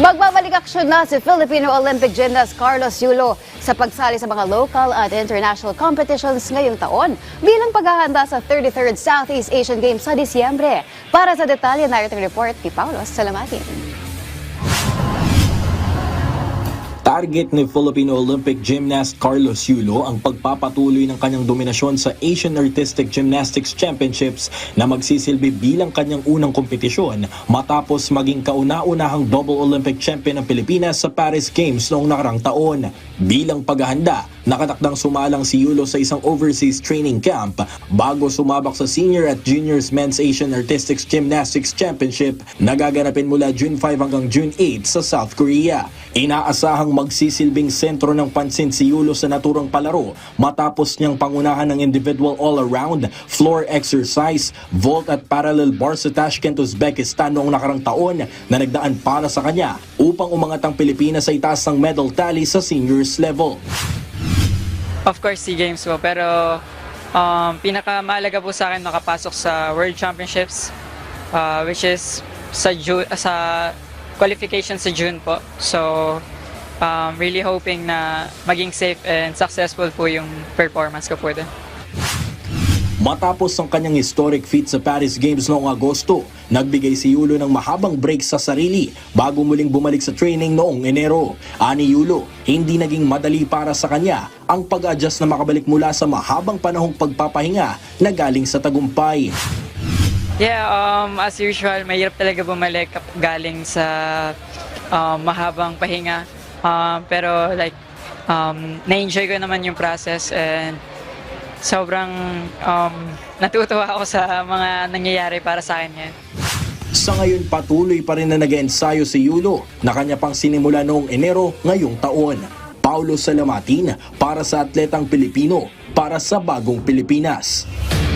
Magbabalik aksyon na si Filipino Olympic gymnast Carlos Yulo sa pagsali sa mga local at international competitions ngayong taon bilang paghahanda sa 33rd Southeast Asian Games sa Disyembre. Para sa detalye, narito ang report ni Paulos Salamatin. Target ni Filipino Olympic gymnast Carlos Yulo ang pagpapatuloy ng kanyang dominasyon sa Asian Artistic Gymnastics Championships na magsisilbi bilang kanyang unang kompetisyon matapos maging kauna-unahang double Olympic champion ng Pilipinas sa Paris Games noong nakarang taon. Bilang paghahanda, nakatakdang sumalang si Yulo sa isang overseas training camp bago sumabak sa Senior at Juniors Men's Asian Artistic Gymnastics Championship na gaganapin mula June 5 hanggang June 8 sa South Korea. Inaasahang magsisilbing sentro ng pansin si Yulo sa naturang palaro matapos niyang pangunahan ng individual all-around, floor exercise, vault at parallel bar sa Tashkent, Uzbekistan noong nakarang taon na nagdaan para sa kanya upang umangat ang Pilipinas sa itaas ng medal tally sa seniors level. Of course, SEA Games po, pero pinakamahalaga po sa akin makapasok sa World Championships, which is sa qualification sa June po. So, really hoping na maging safe and successful po yung performance ko po din. Matapos ang kanyang historic feat sa Paris Games noong Agosto, nagbigay si Yulo ng mahabang break sa sarili bago muling bumalik sa training noong Enero. Ani Yulo, hindi naging madali para sa kanya ang pag-adjust na makabalik mula sa mahabang panahong pagpapahinga na galing sa tagumpay. Yeah, as usual, mahirap talaga bumalik galing sa mahabang pahinga. Pero like, na-enjoy ko naman yung process and sobrang natutuwa ako sa mga nangyayari para sa akin ngayon. Sa ngayon, patuloy pa rin na nag-ensayo si Yulo na kanya pang sinimula noong Enero ngayong taon. Paulo Salamatin para sa Atletang Pilipino para sa Bagong Pilipinas.